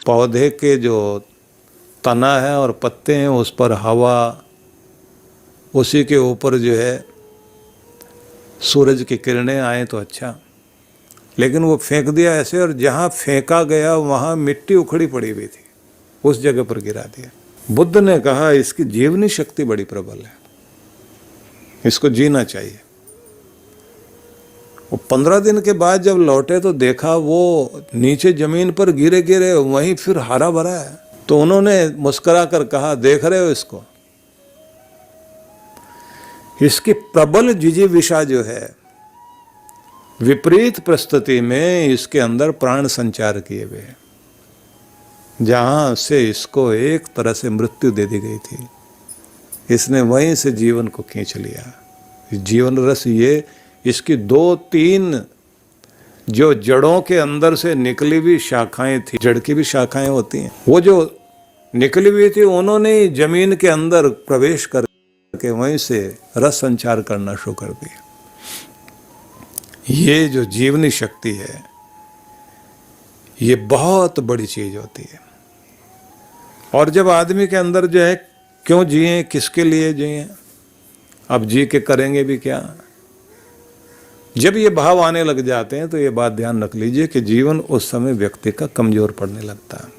पौधे के जो तना है और पत्ते हैं उस पर हवा, उसी के ऊपर जो है सूरज की किरणें आए तो अच्छा, लेकिन वो फेंक दिया ऐसे, और जहाँ फेंका गया वहाँ मिट्टी उखड़ी पड़ी हुई थी, उस जगह पर गिरा दिया। बुद्ध ने कहा इसकी जीवनी शक्ति बड़ी प्रबल है, इसको जीना चाहिए। वो 15 दिन के बाद जब लौटे तो देखा वो नीचे जमीन पर गिरे गिरे वहीं फिर हरा भरा है। तो उन्होंने मुस्कुरा कर कहा, देख रहे हो इसको, इसकी प्रबल जिजीविषा जो है, विपरीत परिस्थिति में इसके अंदर प्राण संचार किए हुए हैं, जहां से इसको एक तरह से मृत्यु दे दी गई थी, इसने वहीं से जीवन को खींच लिया। जीवन रस ये इसकी 2-3 जो जड़ों के अंदर से निकली हुई शाखाएं थी, जड़ की भी शाखाएं होती हैं, वो जो निकली हुई थी उन्होंने जमीन के अंदर प्रवेश करके वहीं से रस संचार करना शुरू कर दिया। ये जो जीवनी शक्ति है ये बहुत बड़ी चीज होती है। और जब आदमी के अंदर जो है क्यों जिए, किसके लिए जिए, अब जी के करेंगे भी क्या, जब ये भाव आने लग जाते हैं तो ये बात ध्यान रख लीजिए कि जीवन उस समय व्यक्ति का कमजोर पड़ने लगता है।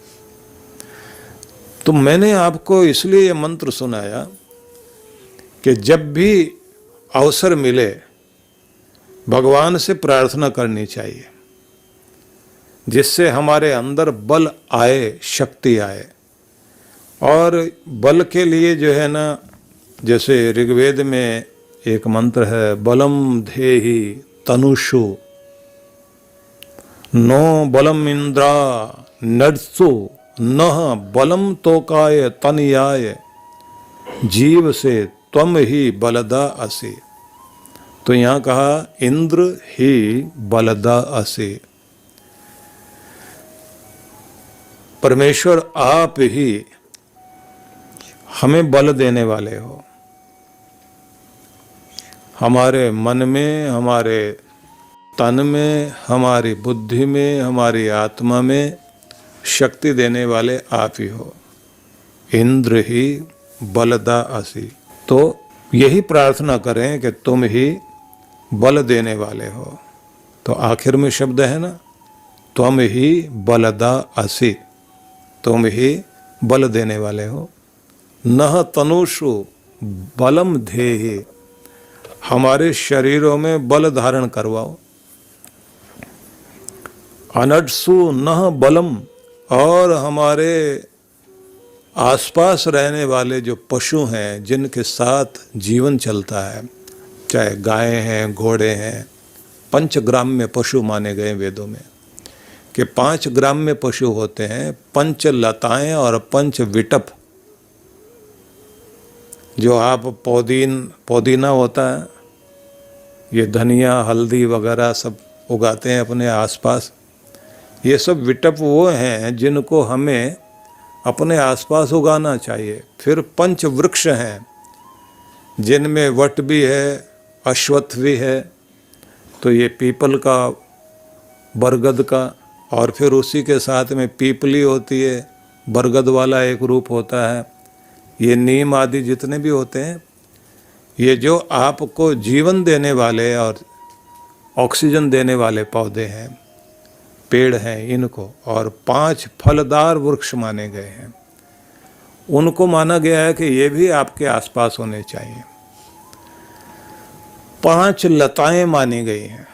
तो मैंने आपको इसलिए ये मंत्र सुनाया कि जब भी अवसर मिले भगवान से प्रार्थना करनी चाहिए, जिससे हमारे अंदर बल आए, शक्ति आए। और बल के लिए जो है ना, जैसे ऋग्वेद में एक मंत्र है, बलम धेहि तनुषु नो बलम इंद्रा नड्सु नह बलम तोकाय तनयाय जीव से त्वम ही बलदा असि। तो यहाँ कहा इंद्र ही बलदा असि, परमेश्वर आप ही हमें बल देने वाले हो, हमारे मन में, हमारे तन में, हमारी बुद्धि में, हमारी आत्मा में शक्ति देने वाले आप ही हो। इंद्र ही बलदा असि। तो यही प्रार्थना करें कि तुम ही बल देने वाले हो। तो आखिर में शब्द है ना, तुम ही बलदा असि, तुम ही बल देने वाले हो। नह तनुषु बलम धेहि, हमारे शरीरों में बल धारण करवाओ। अनड्सु नह बलम, और हमारे आसपास रहने वाले जो पशु हैं, जिनके साथ जीवन चलता है, चाहे गायें हैं, घोड़े हैं, पंचग्राम्य पशु माने गए वेदों में कि 5 ग्राम्य पशु होते हैं, पंच लताएं और पंच विटप। जो आप पौदीना होता है, ये धनिया हल्दी वगैरह सब उगाते हैं अपने आसपास, ये सब विटप वो हैं जिनको हमें अपने आसपास उगाना चाहिए। फिर पंच वृक्ष हैं जिनमें वट भी है, अश्वत्थ भी है, तो ये पीपल का, बरगद का, और फिर उसी के साथ में पीपली होती है, बरगद वाला एक रूप होता है, ये नीम आदि जितने भी होते हैं, ये जो आपको जीवन देने वाले और ऑक्सीजन देने वाले पौधे हैं, पेड़ हैं, इनको, और 5 फलदार वृक्ष माने गए हैं, उनको माना गया है कि ये भी आपके आसपास होने चाहिए। 5 लताएं मानी गई हैं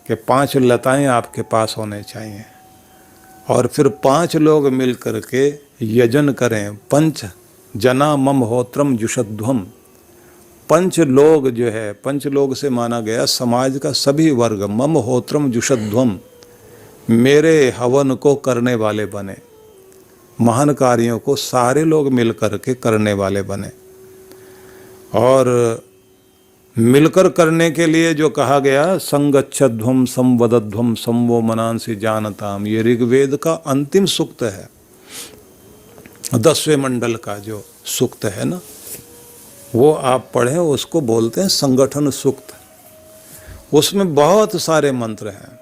कि 5 लताएं आपके पास होने चाहिए। और फिर 5 लोग मिल करके यजन करें, पंच जना मम होत्रम जुषध्वम। पंच लोग जो है, पंच लोग से माना गया समाज का सभी वर्ग, मम होत्रम जुषध्वम, मेरे हवन को करने वाले बने, महान कार्यों को सारे लोग मिल करके करने वाले बने। और मिलकर करने के लिए जो कहा गया, संगच्छध्वम संवदध्वम संवो मनांसि जानताम, ये ऋग्वेद का अंतिम सूक्त है, 10वें मंडल का जो सूक्त है ना, वो आप पढ़ें, उसको बोलते हैं संगठन सूक्त। उसमें बहुत सारे मंत्र हैं।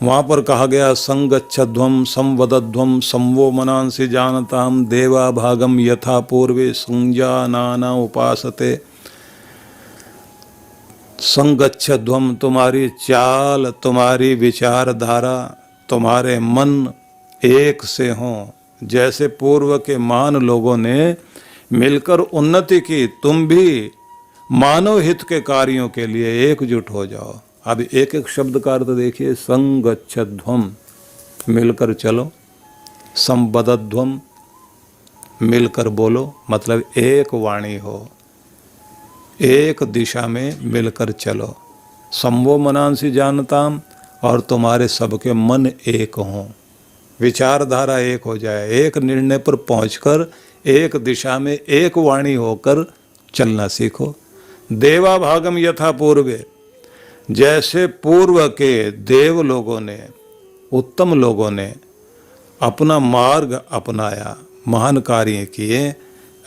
वहाँ पर कहा गया संगच्छध्वम संवदध्वम संवो मनांसि जानताम देवा भागम यथा पूर्वे संजानाना उपासते। संगच्छध्वम तुम्हारी चाल, तुम्हारी विचारधारा, तुम्हारे मन एक से हों, जैसे पूर्व के महान लोगों ने मिलकर उन्नति की, तुम भी मानव हित के कार्यों के लिए एकजुट हो जाओ। अब एक एक शब्द का अर्थ देखिए। संगच्छध्वम मिलकर चलो, संबद्धध्वम मिलकर बोलो, मतलब एक वाणी हो, एक दिशा में मिलकर चलो। संवो मनांसि जानताम, और तुम्हारे सबके मन एक हों, विचारधारा एक हो जाए, एक निर्णय पर पहुंचकर एक दिशा में एक वाणी होकर चलना सीखो। देवा भागम यथा पूर्वे, जैसे पूर्व के देव लोगों ने, उत्तम लोगों ने अपना मार्ग अपनाया, महान कार्य किए,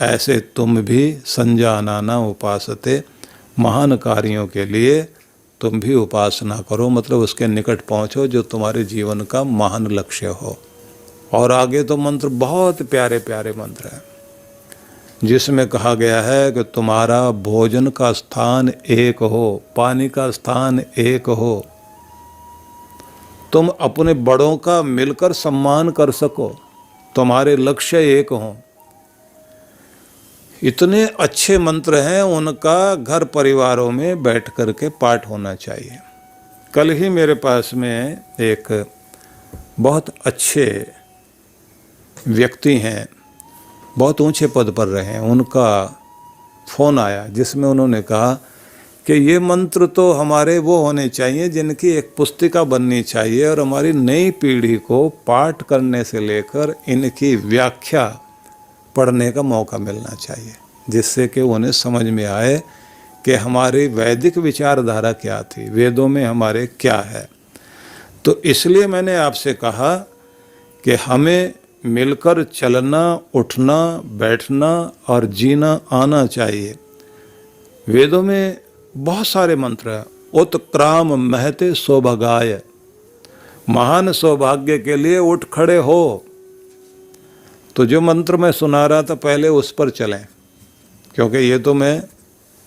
ऐसे तुम भी संजानाना उपासते, महान कार्यों के लिए तुम भी उपासना करो, मतलब उसके निकट पहुँचो जो तुम्हारे जीवन का महान लक्ष्य हो। और आगे तो मंत्र बहुत प्यारे प्यारे मंत्र हैं, जिसमें कहा गया है कि तुम्हारा भोजन का स्थान एक हो, पानी का स्थान एक हो, तुम अपने बड़ों का मिलकर सम्मान कर सको, तुम्हारे लक्ष्य एक हों। इतने अच्छे मंत्र हैं, उनका घर परिवारों में बैठ कर के पाठ होना चाहिए। कल ही मेरे पास में एक बहुत अच्छे व्यक्ति हैं, बहुत ऊंचे पद पर रहे हैं, उनका फ़ोन आया जिसमें उन्होंने कहा कि ये मंत्र तो हमारे वो होने चाहिए जिनकी एक पुस्तिका बननी चाहिए, और हमारी नई पीढ़ी को पाठ करने से लेकर इनकी व्याख्या पढ़ने का मौका मिलना चाहिए, जिससे कि उन्हें समझ में आए कि हमारी वैदिक विचारधारा क्या थी, वेदों में हमारे क्या है। तो इसलिए मैंने आपसे कहा कि हमें मिलकर चलना, उठना, बैठना और जीना आना चाहिए। वेदों में बहुत सारे मंत्र हैं। उत्क्राम महते सौभागाय, महान सौभाग्य के लिए उठ खड़े हो। तो जो मंत्र मैं सुना रहा था पहले उस पर चलें, क्योंकि ये तो मैं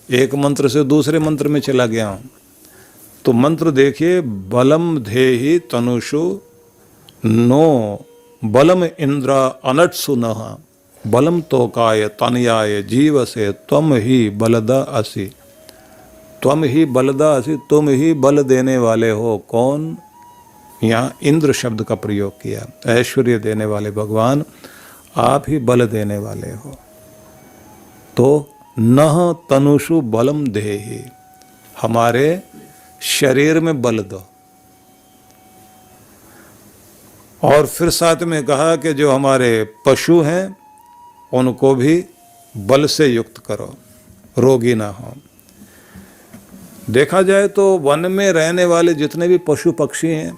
एक मंत्र से दूसरे मंत्र में चला गया हूँ। तो मंत्र देखिए, बलम धेहि तनुषु नो बलम इंद्र अनट्सु नः, बलम तोकाय तनयाय जीव से त्वम ही बलदा असि। त्वम ही बलदा असि, तुम ही बल देने वाले हो। कौन? यहाँ इंद्र शब्द का प्रयोग किया, ऐश्वर्य देने वाले भगवान आप ही बल देने वाले हो। तो नह तनुषु बलम देहि, हमारे शरीर में बल दो। और फिर साथ में कहा कि जो हमारे पशु हैं उनको भी बल से युक्त करो, रोगी ना हो। देखा जाए तो वन में रहने वाले जितने भी पशु पक्षी हैं,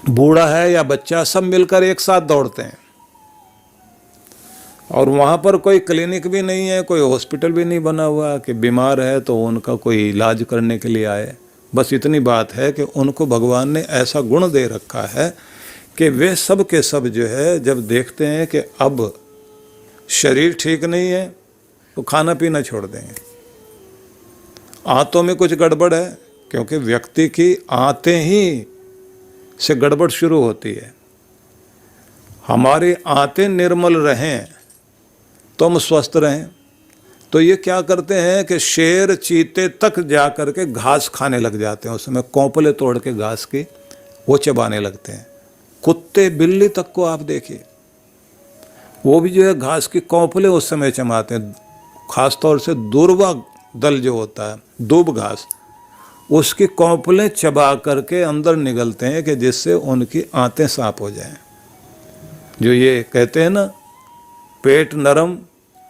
बूढ़ा है या बच्चा, सब मिलकर एक साथ दौड़ते हैं। और वहाँ पर कोई क्लिनिक भी नहीं है, कोई हॉस्पिटल भी नहीं बना हुआ कि बीमार है तो उनका कोई इलाज करने के लिए आए। बस इतनी बात है कि उनको भगवान ने ऐसा गुण दे रखा है कि वे सब के सब जो है, जब देखते हैं कि अब शरीर ठीक नहीं है तो खाना पीना छोड़ देंगे। आंतों में कुछ गड़बड़ है, क्योंकि व्यक्ति की आंतें ही से गड़बड़ शुरू होती है। हमारी आंतें निर्मल रहें तो हम स्वस्थ रहें। तो ये क्या करते हैं कि शेर चीते तक जा कर के घास खाने लग जाते हैं, उसमें कौपले तोड़ के घास की वो चबाने लगते हैं। कुत्ते बिल्ली तक को आप देखिए, वो भी जो है घास की कौपले उस समय चबाते हैं। खास तौर से दूर्वा दल जो होता है, दूब घास, उसकी कौपलें चबा करके अंदर निगलते हैं कि जिससे उनकी आंतें साफ हो जाएं। जो ये कहते हैं ना, पेट नरम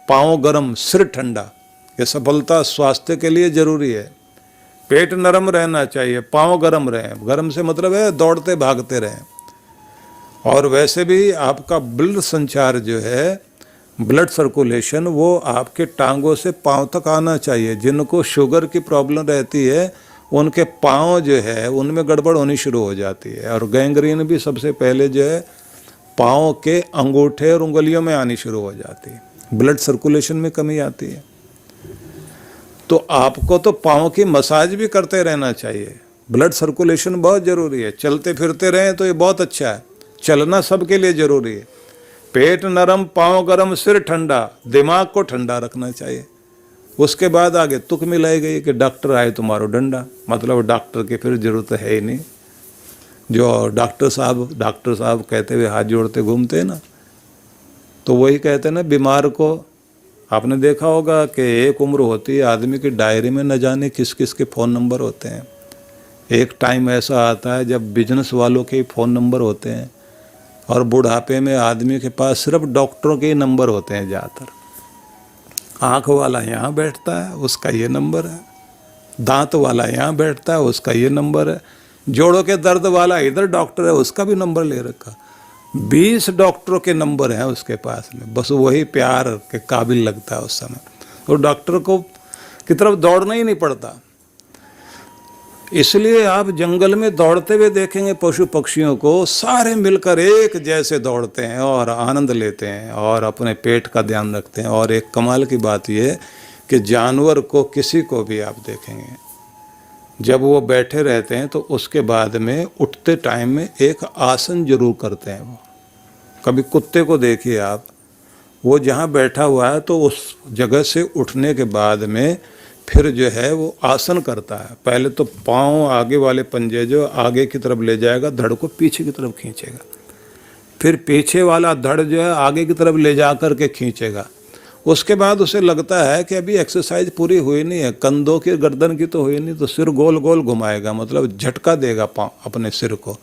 पाँव गरम सिर ठंडा, ये सफलता स्वास्थ्य के लिए जरूरी है। पेट नरम रहना चाहिए, पाँव गरम रहें। गरम से मतलब है दौड़ते भागते रहें। और वैसे भी आपका ब्लड संचार जो है, ब्लड सर्कुलेशन, वो आपके टांगों से पाँव तक आना चाहिए। जिनको शुगर की प्रॉब्लम रहती है उनके पाँव जो है उनमें गड़बड़ होनी शुरू हो जाती है। और गैंग्रीन भी सबसे पहले जो है पाँव के अंगूठे और उंगलियों में आनी शुरू हो जाती है, ब्लड सर्कुलेशन में कमी आती है। तो आपको तो पाँव की मसाज भी करते रहना चाहिए, ब्लड सर्कुलेशन बहुत ज़रूरी है। चलते फिरते रहें तो ये बहुत अच्छा है, चलना सबके लिए ज़रूरी है। पेट नरम, पाँव गरम, सिर ठंडा, दिमाग को ठंडा रखना चाहिए। उसके बाद आगे तुक मिलाई गई कि डॉक्टर आए तुम्हारो डंडा, मतलब डॉक्टर की फिर ज़रूरत है ही नहीं। जो डॉक्टर साहब कहते हुए हाथ जोड़ते घूमते हैं ना, तो वही कहते हैं ना, बीमार को आपने देखा होगा कि एक उम्र होती है आदमी की डायरी में न जाने किस किस के फ़ोन नंबर होते हैं। एक टाइम ऐसा आता है जब बिजनेस वालों के फ़ोन नंबर होते हैं, और बुढ़ापे में आदमी के पास सिर्फ डॉक्टरों के ही नंबर होते हैं ज़्यादातर। आँख वाला यहाँ बैठता है, उसका ये नंबर है। दांत वाला यहाँ बैठता है, उसका ये नंबर है। जोड़ों के दर्द वाला इधर डॉक्टर है, उसका भी नंबर ले रखा। 20 डॉक्टरों के नंबर हैं उसके पास में, बस वही प्यार के काबिल लगता है उस समय। और डॉक्टर को की तरफ दौड़ना ही नहीं पड़ता। इसलिए आप जंगल में दौड़ते हुए देखेंगे पशु पक्षियों को, सारे मिलकर एक जैसे दौड़ते हैं और आनंद लेते हैं और अपने पेट का ध्यान रखते हैं। और एक कमाल की बात यह कि जानवर को, किसी को भी आप देखेंगे जब वो बैठे रहते हैं तो उसके बाद में उठते टाइम में एक आसन जरूर करते हैं। वो कभी कुत्ते को देखिए आप, वो जहाँ बैठा हुआ है तो उस जगह से उठने के बाद में फिर जो है वो आसन करता है। पहले तो पाँव आगे वाले पंजे जो आगे की तरफ ले जाएगा, धड़ को पीछे की तरफ खींचेगा, फिर पीछे वाला धड़ जो है आगे की तरफ ले जा कर के खींचेगा। उसके बाद उसे लगता है कि अभी एक्सरसाइज पूरी हुई नहीं है, कंधों की गर्दन की तो हुई नहीं, तो सिर गोल गोल घुमाएगा, मतलब झटका देगा पाँव अपने सिर को।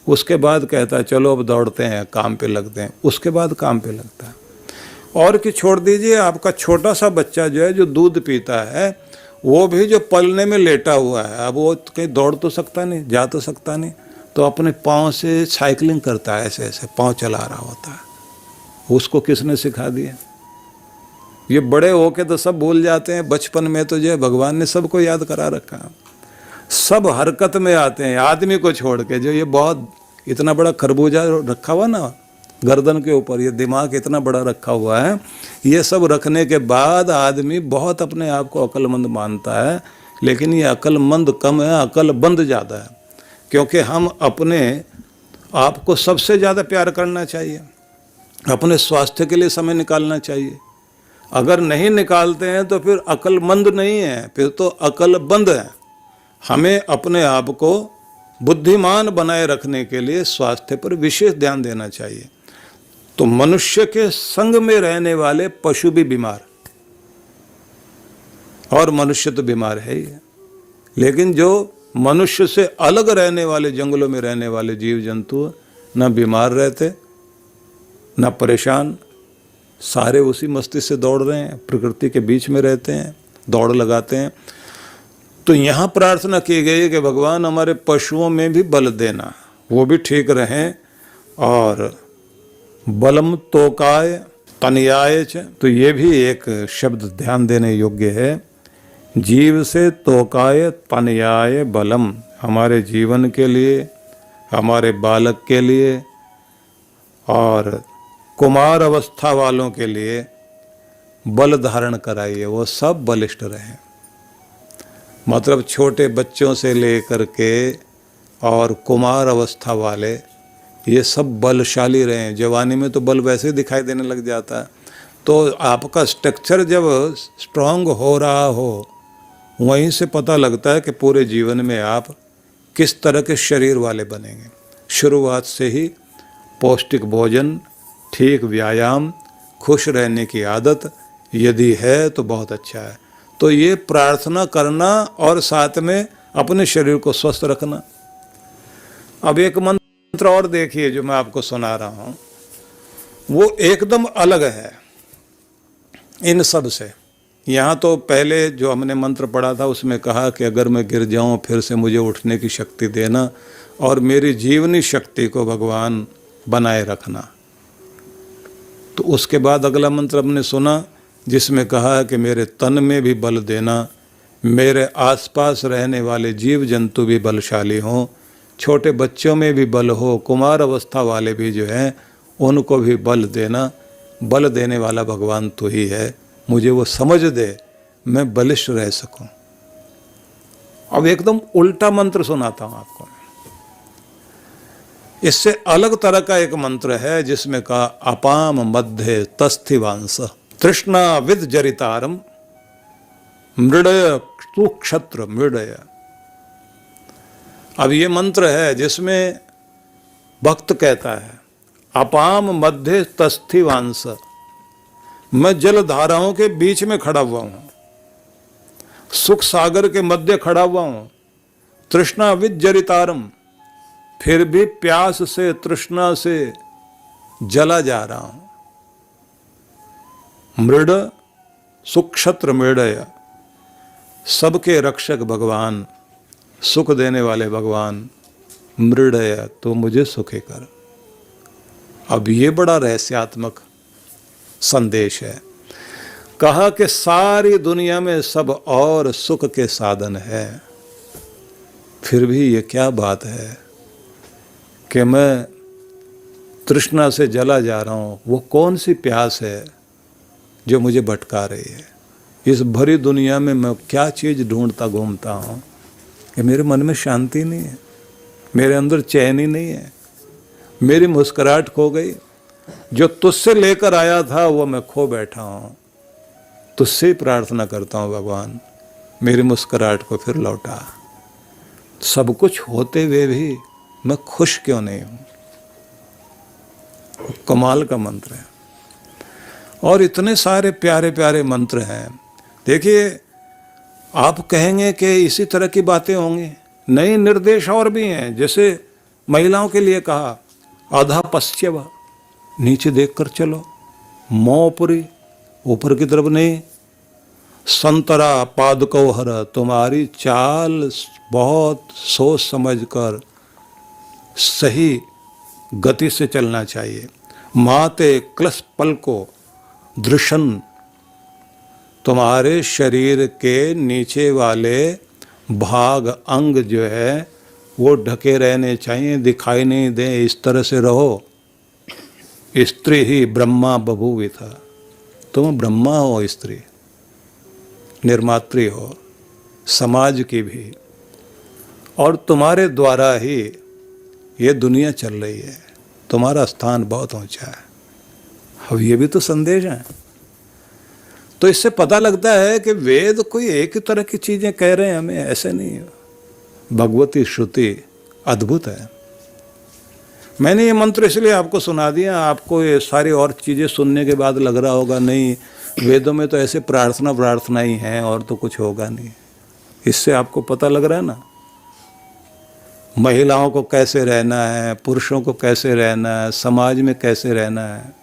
उसके बाद कहता है चलो अब दौड़ते हैं, काम पे लगते हैं। उसके बाद काम पे लगता है। और कि छोड़ दीजिए, आपका छोटा सा बच्चा जो है, जो दूध पीता है, वो भी जो पलने में लेटा हुआ है, अब वो कहीं दौड़ तो सकता नहीं, जा तो सकता नहीं, तो अपने पाँव से साइकिलिंग करता है, ऐसे ऐसे पाँव चला रहा होता है। उसको किसने सिखा दिया? ये बड़े होके तो सब भूल जाते हैं, बचपन में तो जो है भगवान ने सबको याद करा रखा। सब हरकत में आते हैं, आदमी को छोड़ के। जो ये बहुत इतना बड़ा खरबूजा रखा हुआ ना गर्दन के ऊपर, ये दिमाग इतना बड़ा रखा हुआ है, ये सब रखने के बाद आदमी बहुत अपने आप को अक्लमंद मानता है। लेकिन ये अक्लमंद कम है, अक्लबंद ज़्यादा है। क्योंकि हम अपने आप को सबसे ज़्यादा प्यार करना चाहिए, अपने स्वास्थ्य के लिए समय निकालना चाहिए। अगर नहीं निकालते हैं तो फिर अक्लमंद नहीं है, फिर तो अक्लबंद है। हमें अपने आप को बुद्धिमान बनाए रखने के लिए स्वास्थ्य पर विशेष ध्यान देना चाहिए। तो मनुष्य के संग में रहने वाले पशु भी बीमार, और मनुष्य तो बीमार है ही है। लेकिन जो मनुष्य से अलग रहने वाले, जंगलों में रहने वाले जीव जंतु न बीमार रहते न परेशान, सारे उसी मस्ती से दौड़ रहे हैं, प्रकृति के बीच में रहते हैं, दौड़ लगाते हैं। तो यहाँ प्रार्थना की गई है कि भगवान हमारे पशुओं में भी बल देना, वो भी ठीक रहें। और बलम तोकाय तनयाय च, तो ये भी एक शब्द ध्यान देने योग्य है। जीव से तोकाय तनयाय बलम, हमारे जीवन के लिए, हमारे बालक के लिए और कुमार अवस्था वालों के लिए बल धारण कराइए, वो सब बलिष्ठ रहें। मतलब छोटे बच्चों से लेकर के और कुमार अवस्था वाले, ये सब बलशाली रहें। जवानी में तो बल वैसे ही दिखाई देने लग जाता है। तो आपका स्ट्रक्चर जब स्ट्रांग हो रहा हो, वहीं से पता लगता है कि पूरे जीवन में आप किस तरह के शरीर वाले बनेंगे। शुरुआत से ही पौष्टिक भोजन, ठीक व्यायाम, खुश रहने की आदत यदि है तो बहुत अच्छा है। तो ये प्रार्थना करना और साथ में अपने शरीर को स्वस्थ रखना। अब एक मंत्र और देखिए जो मैं आपको सुना रहा हूँ, वो एकदम अलग है इन सब से। यहाँ तो पहले जो हमने मंत्र पढ़ा था उसमें कहा कि अगर मैं गिर जाऊँ फिर से मुझे उठने की शक्ति देना और मेरी जीवनी शक्ति को भगवान बनाए रखना। तो उसके बाद अगला मंत्र हमने सुना जिसमें कहा कि मेरे तन में भी बल देना, मेरे आसपास रहने वाले जीव जंतु भी बलशाली हों, छोटे बच्चों में भी बल हो, कुमार अवस्था वाले भी जो हैं उनको भी बल देना। बल देने वाला भगवान तू ही है, मुझे वो समझ दे, मैं बलिष्ठ रह सकूं। अब एकदम उल्टा मंत्र सुनाता हूं आपको। इससे अलग तरह का एक मंत्र है जिसमें कहा अपाम मध्य तस्थिवांस तृष्णा विद जरितारम मृडय तु क्षत्र मृडय। अब ये मंत्र है जिसमें भक्त कहता है अपाम मध्य तस्थिवांस, मैं जल धाराओं के बीच में खड़ा हुआ हूं, सुख सागर के मध्य खड़ा हुआ हूं, तृष्णा विद जरितारम, फिर भी प्यास से तृष्णा से जला जा रहा हूं। मृड सुक्षत्र मृडय, सबके रक्षक भगवान, सुख देने वाले भगवान, मृडय तो मुझे सुखी कर। अब ये बड़ा रहस्यात्मक संदेश है। कहा कि सारी दुनिया में सब और सुख के साधन है, फिर भी ये क्या बात है कि मैं तृष्णा से जला जा रहा हूँ। वो कौन सी प्यास है जो मुझे भटका रही है? इस भरी दुनिया में मैं क्या चीज़ ढूंढता घूमता हूँ कि मेरे मन में शांति नहीं है, मेरे अंदर चैन ही नहीं है, मेरी मुस्कुराहट खो गई, जो तुझसे लेकर आया था वो मैं खो बैठा हूँ। तुझसे ही प्रार्थना करता हूँ भगवान, मेरी मुस्कुराहट को फिर लौटा। सब कुछ होते हुए भी मैं खुश क्यों नहीं हूँ? कमाल का मंत्र है। और इतने सारे प्यारे प्यारे मंत्र हैं। देखिए, आप कहेंगे कि इसी तरह की बातें होंगी, नए निर्देश और भी हैं। जैसे महिलाओं के लिए कहा आधा पश्चिम, नीचे देखकर चलो, मोपुरी, ऊपर की तरफ नहीं, संतरा पादको हर, तुम्हारी चाल बहुत सोच समझकर सही गति से चलना चाहिए। माते क्लस पल को दृशन, तुम्हारे शरीर के नीचे वाले भाग अंग जो है वो ढके रहने चाहिए, दिखाई नहीं दे, इस तरह से रहो। स्त्री ही ब्रह्मा बभूविथा, तुम ब्रह्मा हो, स्त्री निर्मात्री हो समाज की भी, और तुम्हारे द्वारा ही ये दुनिया चल रही है, तुम्हारा स्थान बहुत ऊंचा है। अब ये भी तो संदेश है। तो इससे पता लगता है कि वेद कोई एक ही तरह की चीजें कह रहे हैं हमें, ऐसे नहीं है। भगवती श्रुति अद्भुत है। मैंने ये मंत्र इसलिए आपको सुना दिया, आपको ये सारी और चीजें सुनने के बाद लग रहा होगा नहीं वेदों में तो ऐसे प्रार्थना ही हैं और तो कुछ होगा नहीं। इससे आपको पता लग रहा है ना, महिलाओं को कैसे रहना है, पुरुषों को कैसे रहना है, समाज में कैसे रहना है।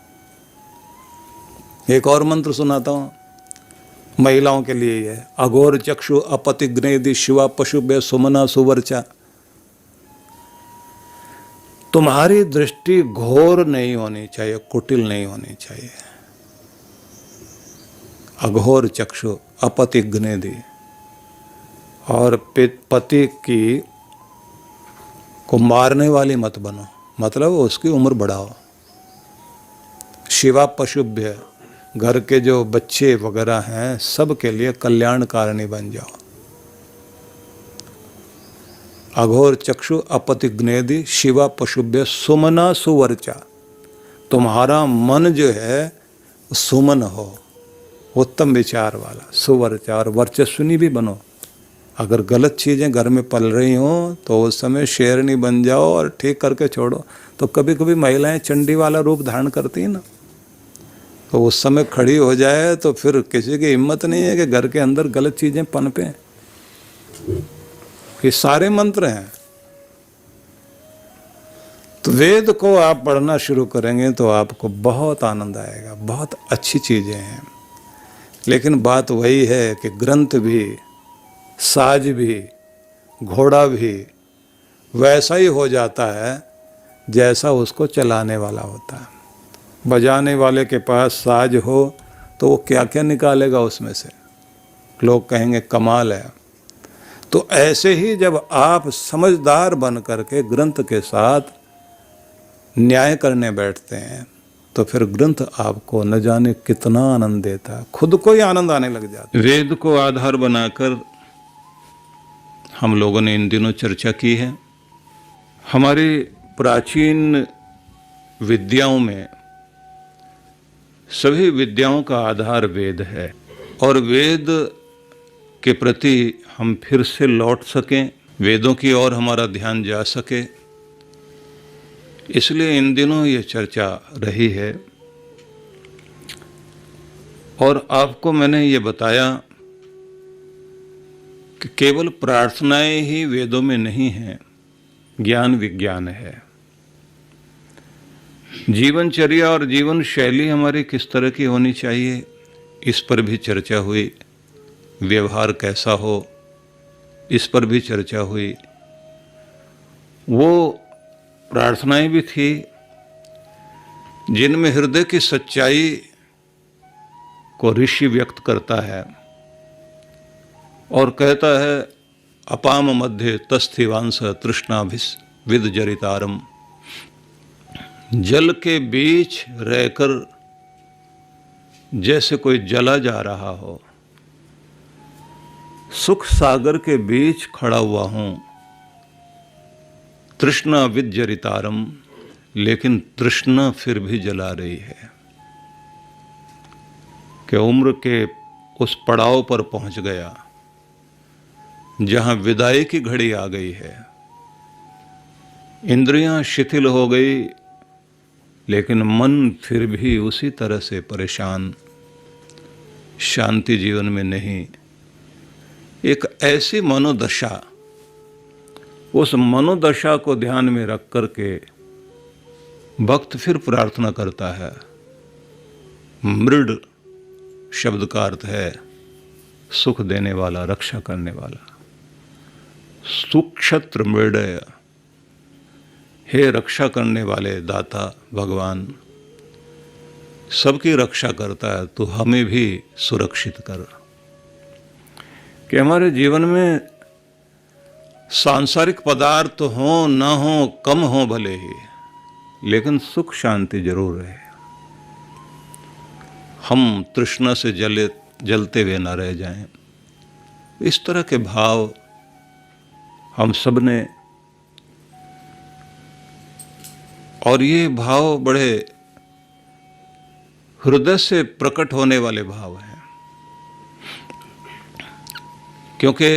एक और मंत्र सुनाता हूँ महिलाओं के लिए है, अघोर चक्षु अपतिग्नेदि शिवा पशुभ्य सुमना सुवर्चा। तुम्हारी दृष्टि घोर नहीं होनी चाहिए, कुटिल नहीं होनी चाहिए। अघोर चक्षु अपतिग्नेदि, और पति की को मारने वाली मत बनो, मतलब उसकी उम्र बढ़ाओ। शिवा पशुभ्य, घर के जो बच्चे वगैरह हैं सब के लिए कल्याणकारिणी बन जाओ। अघोर चक्षु अपतिग्नेदि शिवा पशुभ्य सुमना सुवर्चा, तुम्हारा मन जो है सुमन हो, उत्तम विचार वाला, सुवर्चा, और वर्चस्विनी भी बनो। अगर गलत चीज़ें घर में पल रही हों तो उस समय शेरनी बन जाओ और ठीक करके छोड़ो। तो कभी कभी महिलाएं चंडी वाला रूप धारण करती हैं ना, तो उस समय खड़ी हो जाए तो फिर किसी की हिम्मत नहीं है कि घर के अंदर गलत चीज़ें पनपें। ये सारे मंत्र हैं। तो वेद को आप पढ़ना शुरू करेंगे तो आपको बहुत आनंद आएगा, बहुत अच्छी चीज़ें हैं। लेकिन बात वही है कि ग्रंथ भी, साज भी, घोड़ा भी वैसा ही हो जाता है जैसा उसको चलाने वाला होता है। बजाने वाले के पास साज हो तो वो क्या क्या निकालेगा उसमें से, लोग कहेंगे कमाल है। तो ऐसे ही जब आप समझदार बन करके ग्रंथ के साथ न्याय करने बैठते हैं तो फिर ग्रंथ आपको न जाने कितना आनंद देता है, खुद को ही आनंद आने लग जाता है। वेद को आधार बनाकर हम लोगों ने इन दिनों चर्चा की है। हमारी प्राचीन विद्याओं में सभी विद्याओं का आधार वेद है और वेद के प्रति हम फिर से लौट सकें, वेदों की ओर हमारा ध्यान जा सके, इसलिए इन दिनों ये चर्चा रही है। और आपको मैंने ये बताया कि केवल प्रार्थनाएं ही वेदों में नहीं हैं, ज्ञान विज्ञान है। जीवनचर्या और जीवन शैली हमारी किस तरह की होनी चाहिए, इस पर भी चर्चा हुई। व्यवहार कैसा हो, इस पर भी चर्चा हुई। वो प्रार्थनाएं भी थी जिनमें हृदय की सच्चाई को ऋषि व्यक्त करता है और कहता है अपाम मध्य तस्थिवांस तृष्णाभिस विद जरितारम। जल के बीच रहकर जैसे कोई जला जा रहा हो, सुख सागर के बीच खड़ा हुआ हूं, तृष्णा विद्यरितारम, लेकिन तृष्णा फिर भी जला रही है कि उम्र के उस पड़ाव पर पहुंच गया जहां विदाई की घड़ी आ गई है। इंद्रियां शिथिल हो गई, लेकिन मन फिर भी उसी तरह से परेशान, शांति जीवन में नहीं। एक ऐसी मनोदशा, उस मनोदशा को ध्यान में रख करके भक्त फिर प्रार्थना करता है। मृड शब्द का अर्थ है सुख देने वाला, रक्षा करने वाला। सुक्षत्र मृडय, हे रक्षा करने वाले दाता भगवान, सबकी रक्षा करता है, तो हमें भी सुरक्षित कर। कि हमारे जीवन में सांसारिक पदार्थ हो ना हो, कम हो भले ही, लेकिन सुख शांति जरूर रहे। हम तृष्णा से जलते हुए ना रह जाएं। इस तरह के भाव हम सब ने, और ये भाव बड़े हृदय से प्रकट होने वाले भाव हैं, क्योंकि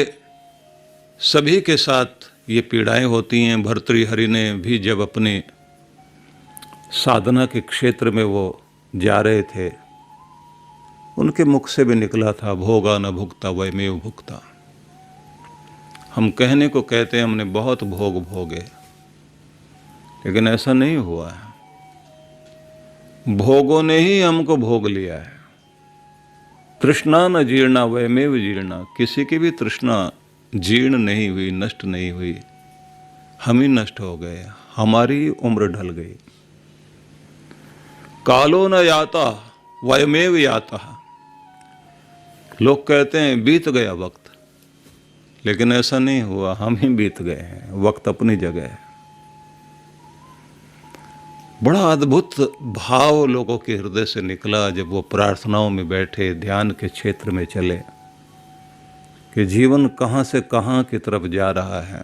सभी के साथ ये पीड़ाएं होती हैं। भर्तृहरि ने भी जब अपने साधना के क्षेत्र में वो जा रहे थे, उनके मुख से भी निकला था भोगा न भुगता वयमेव भुगता। हम कहने को कहते हैं हमने बहुत भोग भोगे, लेकिन ऐसा नहीं हुआ है। भोगों ने ही हमको भोग लिया है। तृष्णा न जीर्णा वयमेव जीर्णा, किसी की भी तृष्णा जीर्ण नहीं हुई, नष्ट नहीं हुई, हम ही नष्ट हो गए, हमारी उम्र ढल गई। कालो न याता वयमेव याता, लोग कहते हैं बीत गया वक्त, लेकिन ऐसा नहीं हुआ, हम ही बीत गए हैं, वक्त अपनी जगह है। बड़ा अद्भुत भाव लोगों के हृदय से निकला जब वो प्रार्थनाओं में बैठे, ध्यान के क्षेत्र में चले, कि जीवन कहाँ से कहाँ की तरफ जा रहा है।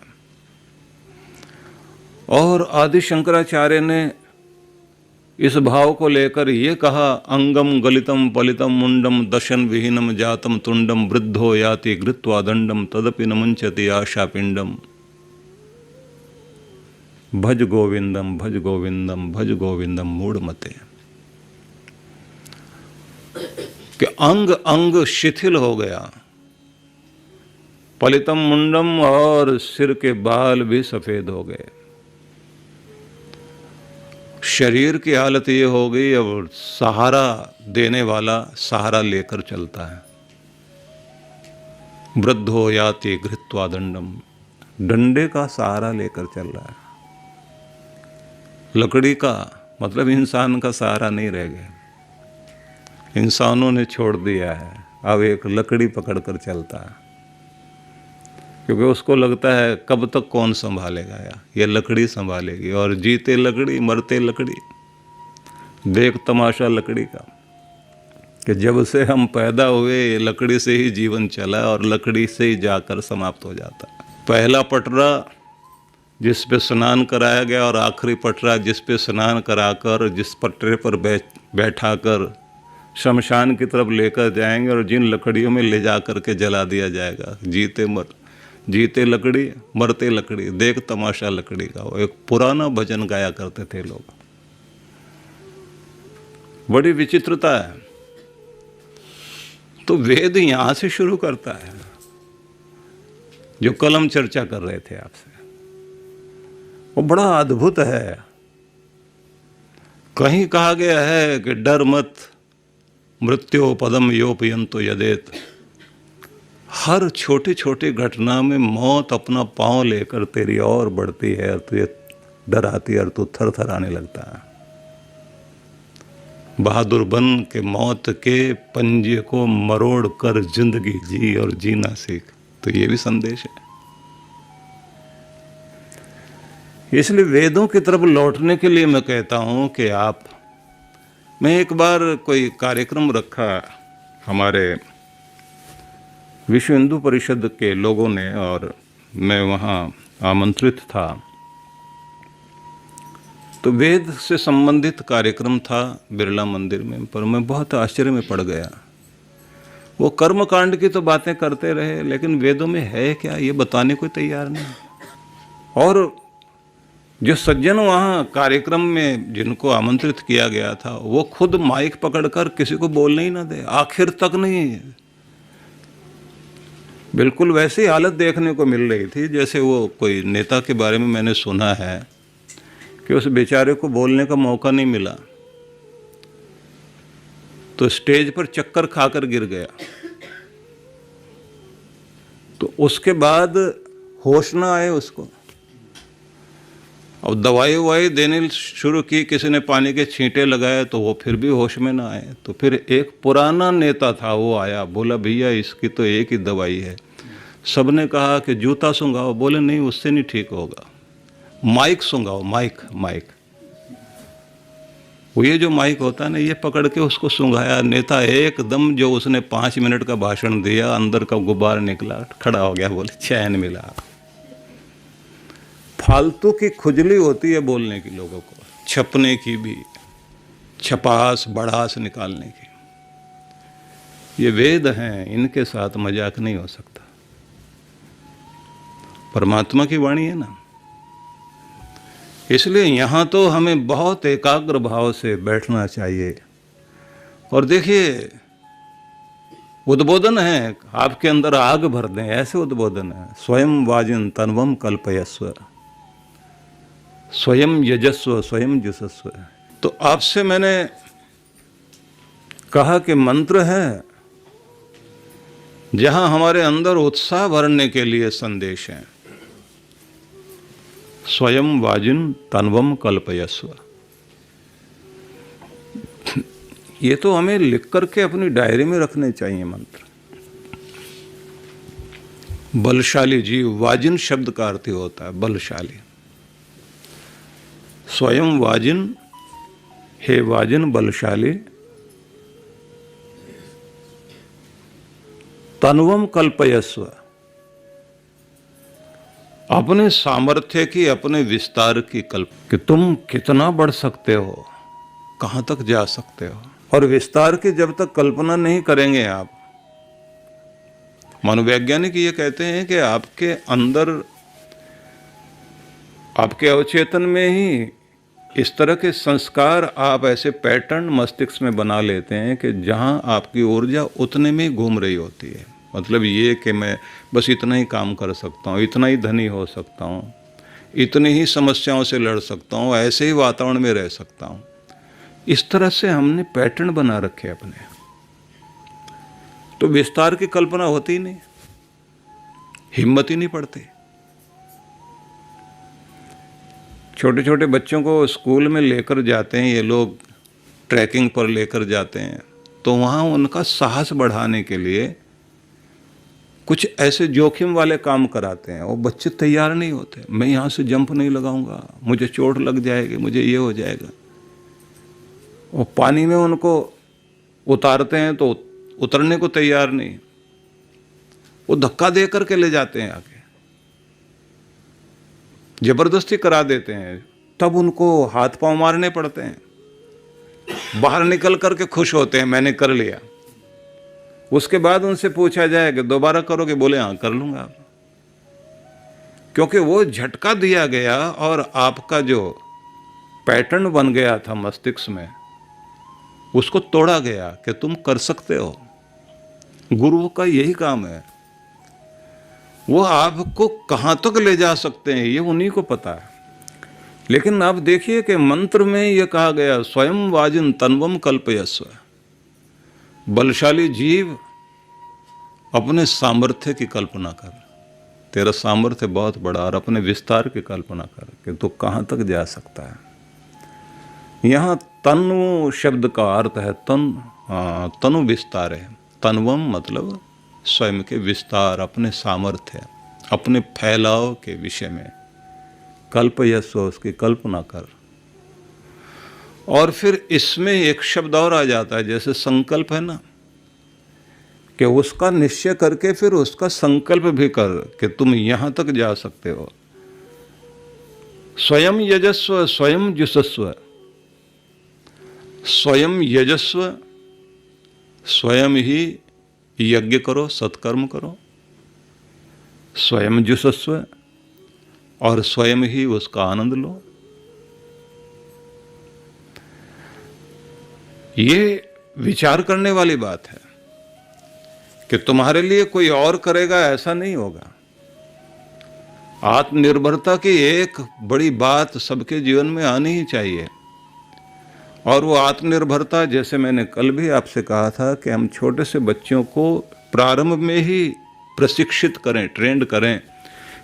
और आदि शंकराचार्य ने इस भाव को लेकर ये कहा, अंगम गलितम पलितम मुंडम दशन विहीनम जातम तुंडम वृद्धो याति घृत्वा दंडम तदपि न मुंचति आशा पिंडम। भज गोविंदम भज गोविंदम भज गोविंदम मूढ़मते। कि अंग अंग शिथिल हो गया, पलितम मुंडम, और सिर के बाल भी सफेद हो गए। शरीर की हालत ये हो गई, अब सहारा देने वाला सहारा लेकर चलता है। वृद्धो याति घृत्वा दंडम, डंडे का सहारा लेकर चल रहा है। लकड़ी का मतलब इंसान का सहारा नहीं रह गया, इंसानों ने छोड़ दिया है, अब एक लकड़ी पकड़ कर चलता है, क्योंकि उसको लगता है कब तक कौन संभालेगा, या ये लकड़ी संभालेगी। और जीते लकड़ी मरते लकड़ी, देख तमाशा लकड़ी का, कि जब से हम पैदा हुए ये लकड़ी से ही जीवन चला और लकड़ी से ही जाकर समाप्त हो जाता है। पहला पटरा जिस पे स्नान कराया गया और आखिरी पटरा जिस पे स्नान कराकर जिस पटरे पर बैठाकर शमशान की तरफ लेकर जाएंगे और जिन लकड़ियों में ले जा कर के जला दिया जाएगा। जीते लकड़ी मरते लकड़ी, देख तमाशा लकड़ी का। वो एक पुराना भजन गाया करते थे लोग। बड़ी विचित्रता है। तो वेद यहां से शुरू करता है, जो कल हम चर्चा कर रहे थे आपसे, वो बड़ा अद्भुत है। कहीं कहा गया है कि डर मत मृत्यो पदम योपयंतो यदेत। हर छोटी छोटी घटना में मौत अपना पांव लेकर तेरी ओर बढ़ती है और तुझे डर आती है और तू थर थर आने लगता है। बहादुर बन के मौत के पंजे को मरोड़ कर जिंदगी जी और जीना सीख। तो ये भी संदेश है। इसलिए वेदों की तरफ लौटने के लिए मैं कहता हूं कि मैं एक बार कोई कार्यक्रम रखा हमारे विश्व हिंदू परिषद के लोगों ने, और मैं वहाँ आमंत्रित था। तो वेद से संबंधित कार्यक्रम था बिरला मंदिर में, पर मैं बहुत आश्चर्य में पड़ गया। वो कर्मकांड की तो बातें करते रहे, लेकिन वेदों में है क्या ये बताने को तैयार नहीं। और जो सज्जन वहाँ कार्यक्रम में जिनको आमंत्रित किया गया था, वो खुद माइक पकड़कर किसी को बोलने ही ना दे, आखिर तक नहीं। बिल्कुल वैसी हालत देखने को मिल रही थी जैसे वो कोई नेता के बारे में मैंने सुना है कि उस बेचारे को बोलने का मौका नहीं मिला, तो स्टेज पर चक्कर खाकर गिर गया। तो उसके बाद होश ना आए उसको, अब दवाई ववाई देने शुरू की, किसी ने पानी के छींटे लगाए तो वो फिर भी होश में ना आए। तो फिर एक पुराना नेता था, वो आया, बोला भैया इसकी तो एक ही दवाई है। सबने कहा कि जूता सूंघाओ, बोले नहीं उससे नहीं ठीक होगा, माइक सूंघाओ, माइक। वो ये जो माइक होता है ना, ये पकड़ के उसको सूंघाया। नेता एकदम, जो उसने 5 मिनट का भाषण दिया, अंदर का गुब्बार निकला, खड़ा हो गया, बोले चैन मिला। फालतू की खुजली होती है बोलने की लोगों को, छपने की भी, छपास बढ़ास निकालने की। ये वेद हैं, इनके साथ मजाक नहीं हो सकता। परमात्मा की वाणी है ना, इसलिए यहाँ तो हमें बहुत एकाग्र भाव से बैठना चाहिए। और देखिए उद्बोधन है, आपके अंदर आग भर दें, ऐसे उद्बोधन है। स्वयं वाजिन तन्वम कल्पयस्व, स्वयं यजस्व स्वयं जुषस्व। तो आपसे मैंने कहा कि मंत्र है जहां हमारे अंदर उत्साह भरने के लिए संदेश है। स्वयं वाजिन तन्वम कल्पयस्व, ये तो हमें लिख करके अपनी डायरी में रखने चाहिए मंत्र। बलशाली जीव, वाजिन शब्द का अर्थ होता है बलशाली। स्वयं वाजिन, हे वाजिन बलशाली, तन्वम कल्पयस्व, अपने सामर्थ्य की, अपने विस्तार की कल्प, कि तुम कितना बढ़ सकते हो, कहां तक जा सकते हो। और विस्तार की जब तक कल्पना नहीं करेंगे आप, मनोवैज्ञानिक ये कहते हैं कि आपके अंदर, आपके अवचेतन में ही इस तरह के संस्कार, आप ऐसे पैटर्न मस्तिष्क में बना लेते हैं कि जहां आपकी ऊर्जा उतने में घूम रही होती है। मतलब ये कि मैं बस इतना ही काम कर सकता हूँ, इतना ही धनी हो सकता हूँ, इतनी ही समस्याओं से लड़ सकता हूँ, ऐसे ही वातावरण में रह सकता हूँ। इस तरह से हमने पैटर्न बना रखे अपने, तो विस्तार की कल्पना होती ही नहीं, हिम्मत ही नहीं पड़ती। छोटे छोटे बच्चों को स्कूल में लेकर जाते हैं ये लोग, ट्रैकिंग पर लेकर जाते हैं, तो वहाँ उनका साहस बढ़ाने के लिए कुछ ऐसे जोखिम वाले काम कराते हैं। वो बच्चे तैयार नहीं होते, मैं यहाँ से जंप नहीं लगाऊंगा, मुझे चोट लग जाएगी, मुझे ये हो जाएगा। वो पानी में उनको उतारते हैं तो उतरने को तैयार नहीं, वो धक्का दे करके ले जाते हैं आगे, जबरदस्ती करा देते हैं, तब उनको हाथ पांव मारने पड़ते हैं। बाहर निकल करके खुश होते हैं मैंने कर लिया। उसके बाद उनसे पूछा जाए कि दोबारा करोगे, बोले हाँ कर लूंगा आप। क्योंकि वो झटका दिया गया और आपका जो पैटर्न बन गया था मस्तिष्क में, उसको तोड़ा गया कि तुम कर सकते हो। गुरु का यही काम है, वो आपको कहाँ तक ले जा सकते हैं ये उन्हीं को पता है। लेकिन आप देखिए कि मंत्र में ये कहा गया, स्वयं वाजिन तन्वम कल्पयस्व। बलशाली जीव अपने सामर्थ्य की कल्पना कर, तेरा सामर्थ्य बहुत बड़ा, और अपने विस्तार की कल्पना कर कि तू कहाँ तक जा सकता है। यहाँ तनु शब्द का अर्थ है तनु विस्तार है। तन्वम मतलब स्वयं के विस्तार, अपने सामर्थ्य, अपने फैलाव के विषय में। कल्पयस्व, उसकी कल्पना कर। और फिर इसमें एक शब्द और आ जाता है, जैसे संकल्प है ना, कि उसका निश्चय करके फिर उसका संकल्प भी कर कि तुम यहां तक जा सकते हो। स्वयं यजस्व स्वयं जुषस्व। स्वयं यजस्व, स्वयं ही यज्ञ करो, सत्कर्म करो। स्वयं जुषस्व, और स्वयं ही उसका आनंद लो। ये विचार करने वाली बात है कि तुम्हारे लिए कोई और करेगा ऐसा नहीं होगा। आत्मनिर्भरता की एक बड़ी बात सबके जीवन में आनी ही चाहिए। और वो आत्मनिर्भरता, जैसे मैंने कल भी आपसे कहा था कि हम छोटे से बच्चों को प्रारंभ में ही प्रशिक्षित करें, ट्रेंड करें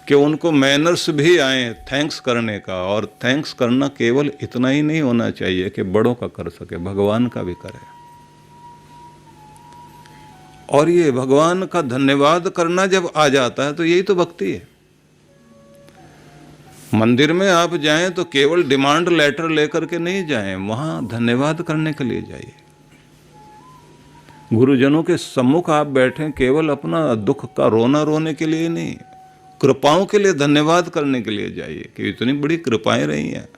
कि उनको मैनर्स भी आए थैंक्स करने का। और थैंक्स करना केवल इतना ही नहीं होना चाहिए कि बड़ों का कर सके, भगवान का भी करे। और ये भगवान का धन्यवाद करना जब आ जाता है तो यही तो भक्ति है। मंदिर में आप जाएं तो केवल डिमांड लेटर लेकर के नहीं जाएं, वहां धन्यवाद करने के लिए जाइए। गुरुजनों के सम्मुख आप बैठें केवल अपना दुख का रोना रोने के लिए नहीं, कृपाओं के लिए धन्यवाद करने के लिए जाइए कि इतनी बड़ी कृपाएं रही हैं,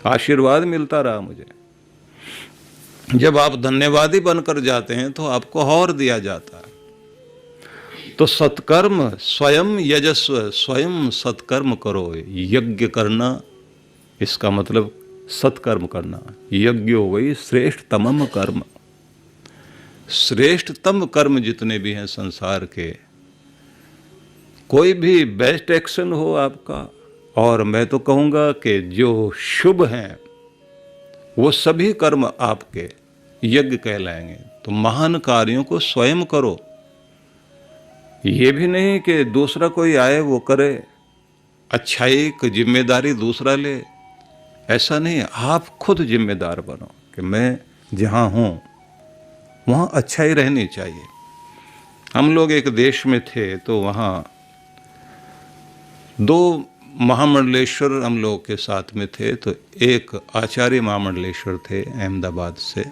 आशीर्वाद मिलता रहा मुझे। जब आप धन्यवादी बनकर जाते हैं तो आपको और दिया जाता है। तो सत्कर्म, स्वयं यजस्व, स्वयं सत्कर्म करो। यज्ञ करना, इसका मतलब सत्कर्म करना। यज्ञ हो गई श्रेष्ठतम कर्म। श्रेष्ठतम कर्म जितने भी हैं संसार के, कोई भी बेस्ट एक्शन हो आपका, और मैं तो कहूँगा कि जो शुभ हैं वो सभी कर्म आपके यज्ञ कहलाएंगे। तो महान कार्यों को स्वयं करो। ये भी नहीं कि दूसरा कोई आए वो करे, अच्छाई की जिम्मेदारी दूसरा ले, ऐसा नहीं। आप खुद जिम्मेदार बनो कि मैं जहाँ हूँ वहाँ अच्छाई रहनी चाहिए। हम लोग एक देश में थे तो वहाँ 2 महामंडलेश्वर हम लोग के साथ में थे। तो एक आचार्य महामंडलेश्वर थे अहमदाबाद से।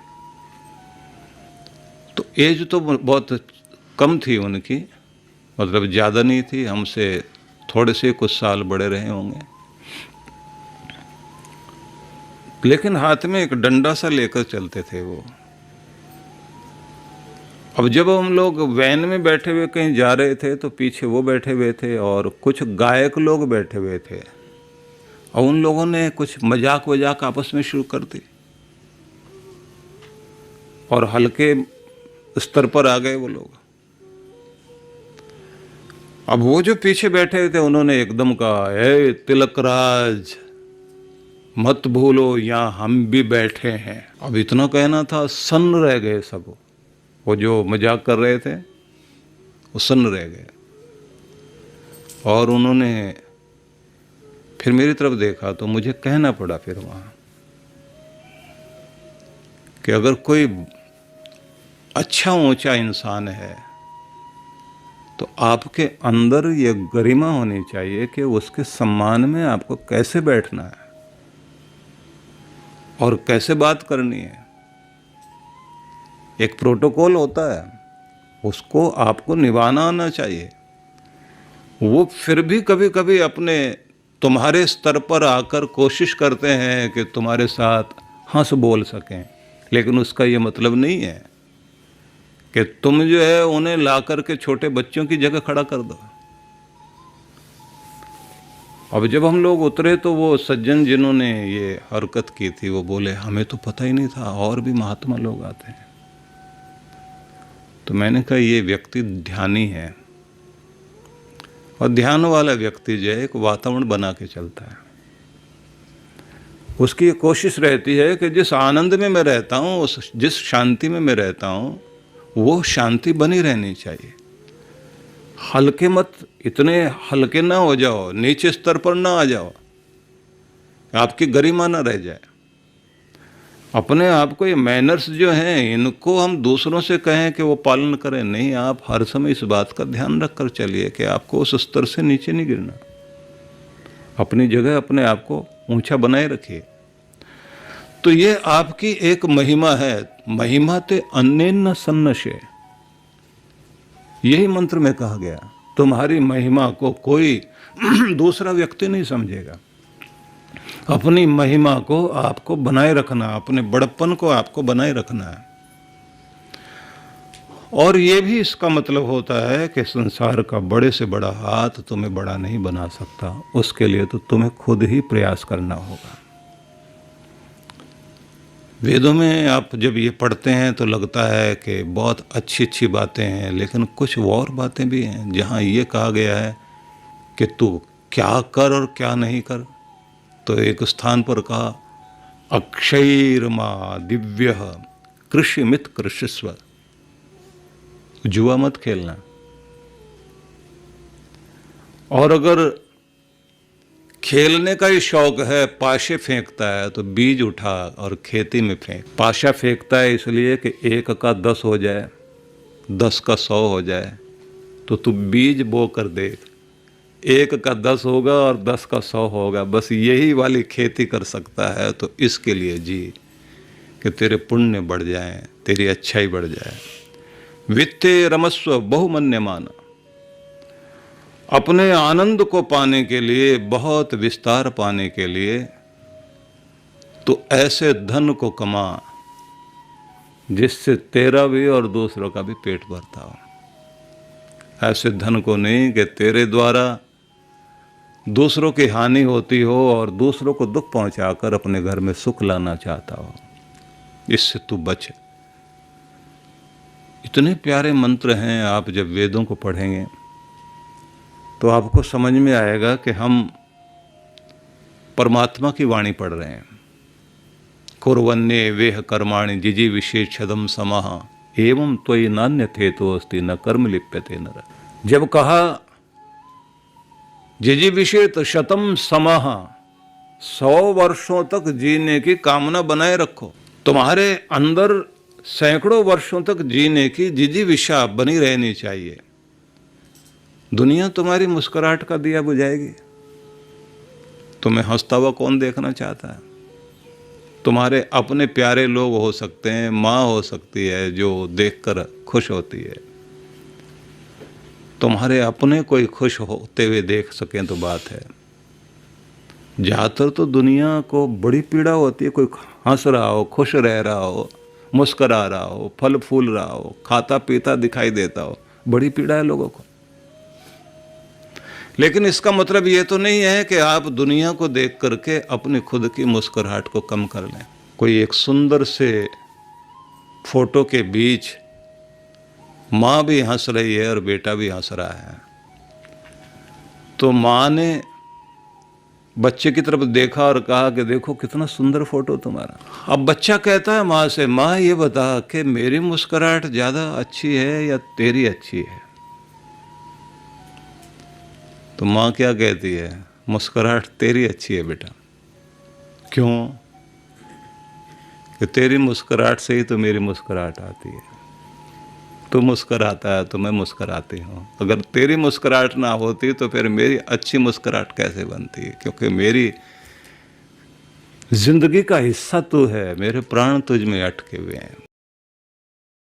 तो एज तो बहुत कम थी उनकी, मतलब ज़्यादा नहीं थी, हमसे थोड़े से कुछ साल बड़े रहे होंगे। लेकिन हाथ में एक डंडा सा लेकर चलते थे वो। अब जब हम लोग वैन में बैठे हुए कहीं जा रहे थे तो पीछे वो बैठे हुए थे और कुछ गायक लोग बैठे हुए थे, और उन लोगों ने कुछ मजाक वजाक आपस में शुरू कर दी और हल्के स्तर पर आ गए वो लोग। अब वो जो पीछे बैठे थे उन्होंने एकदम कहा, हे तिलकराज मत भूलो यहाँ हम भी बैठे हैं। अब इतना कहना था, सन्न रह गए सब। वो जो मजाक कर रहे थे वो सन्न रह गए। और उन्होंने फिर मेरी तरफ देखा तो मुझे कहना पड़ा फिर वहाँ कि अगर कोई अच्छा ऊंचा इंसान है तो आपके अंदर ये गरिमा होनी चाहिए कि उसके सम्मान में आपको कैसे बैठना है और कैसे बात करनी है। एक प्रोटोकॉल होता है, उसको आपको निभाना आना चाहिए। वो फिर भी कभी कभी अपने तुम्हारे स्तर पर आकर कोशिश करते हैं कि तुम्हारे साथ हंस बोल सकें, लेकिन उसका ये मतलब नहीं है कि तुम जो है उन्हें ला करके छोटे बच्चों की जगह खड़ा कर दो। अब जब हम लोग उतरे तो वो सज्जन जिन्होंने ये हरकत की थी वो बोले हमें तो पता ही नहीं था और भी महात्मा लोग आते हैं। तो मैंने कहा ये व्यक्ति ध्यानी है, और ध्यान वाला व्यक्ति जो है एक वातावरण बना के चलता है। उसकी ये कोशिश रहती है कि जिस आनंद में मैं रहता हूँ, उस जिस शांति में मैं रहता हूँ, वो शांति बनी रहनी चाहिए। हल्के मत, इतने हल्के ना हो जाओ, नीचे स्तर पर ना आ जाओ, आपकी गरिमा ना रह जाए। अपने आप को ये मैनर्स जो हैं इनको हम दूसरों से कहें कि वो पालन करें, नहीं, आप हर समय इस बात का ध्यान रख कर चलिए कि आपको उस स्तर से नीचे नहीं गिरना। अपनी जगह अपने आप को ऊंचा बनाए रखिए। तो ये आपकी एक महिमा है। महिमा ते अन्येन सन्नशे, यही मंत्र में कहा गया। तुम्हारी महिमा को कोई दूसरा व्यक्ति नहीं समझेगा। अपनी महिमा को आपको बनाए रखना, अपने बड़प्पन को आपको बनाए रखना है। और ये भी इसका मतलब होता है कि संसार का बड़े से बड़ा हाथ तुम्हें बड़ा नहीं बना सकता, उसके लिए तो तुम्हें खुद ही प्रयास करना होगा। वेदों में आप जब ये पढ़ते हैं तो लगता है कि बहुत अच्छी अच्छी बातें हैं, लेकिन कुछ और बातें भी हैं जहाँ ये कहा गया है कि तू क्या कर और क्या नहीं कर। तो एक स्थान पर कहा अक्षयर्मा दिव्य कृषिमित कृषिस्व, जुआ मत खेलना। और अगर खेलने का ही शौक है, पाशे फेंकता है तो बीज उठा और खेती में फेंक। पाशा फेंकता है इसलिए कि 1 का 10 हो जाए, 10 का 100 हो जाए, तो तू बीज बो कर देख, 1 का 10 होगा और 10 का 100 होगा। बस यही वाली खेती कर सकता है। तो इसके लिए जी कि तेरे पुण्य बढ़ जाएं, तेरी अच्छाई बढ़ जाए। वित्ते रमस्व बहुमन्यमान, अपने आनंद को पाने के लिए, बहुत विस्तार पाने के लिए, तो ऐसे धन को कमा जिससे तेरा भी और दूसरों का भी पेट भरता हो। ऐसे धन को नहीं कि तेरे द्वारा दूसरों की हानि होती हो और दूसरों को दुख पहुंचाकर अपने घर में सुख लाना चाहता हो। इससे तू बच। इतने प्यारे मंत्र हैं, आप जब वेदों को पढ़ेंगे तो आपको समझ में आएगा कि हम परमात्मा की वाणी पढ़ रहे हैं। कुर्वन्ये वेह कर्माणि जिजी विशेषदम समाह एवं त्वयि नान्य थे तो अस्ति न कर्म लिप्यते नर। जब कहा जिजी विशेष शतम समाह, 100 वर्षों तक जीने की कामना बनाए रखो। तुम्हारे अंदर सैकड़ों वर्षों तक जीने की जिजीविषा बनी रहनी चाहिए। दुनिया तुम्हारी मुस्कुराहट का दिया बुझाएगी। तुम्हें हंसता हुआ कौन देखना चाहता है? तुम्हारे अपने प्यारे लोग हो सकते हैं, माँ हो सकती है जो देखकर खुश होती है। तुम्हारे अपने कोई खुश होते हुए देख सकें तो बात है। ज़्यादातर तो दुनिया को बड़ी पीड़ा होती है, कोई हंस रहा हो, खुश रह रहा हो, मुस्करा रहा हो, फल फूल रहा हो, खाता पीता दिखाई देता हो, बड़ी पीड़ा है लोगों को। लेकिन इसका मतलब ये तो नहीं है कि आप दुनिया को देख करके अपनी खुद की मुस्कुराहट को कम कर लें। कोई एक सुंदर से फोटो के बीच माँ भी हंस रही है और बेटा भी हंस रहा है, तो माँ ने बच्चे की तरफ देखा और कहा कि देखो कितना सुंदर फोटो तुम्हारा। अब बच्चा कहता है माँ से, माँ ये बता कि मेरी मुस्कुराहट ज़्यादा अच्छी है या तेरी अच्छी है? तो माँ क्या कहती है, मुस्कुराहट तेरी अच्छी है बेटा। क्यों? कि तेरी मुस्कुराहट से ही तो मेरी मुस्कुराहट आती है। तू मुस्कुराता है तो मैं मुस्कुराती हूँ। अगर तेरी मुस्कुराहट ना होती तो फिर मेरी अच्छी मुस्कुराहट कैसे बनती? क्योंकि मेरी जिंदगी का हिस्सा तू है, मेरे प्राण तुझ में अटके हुए हैं।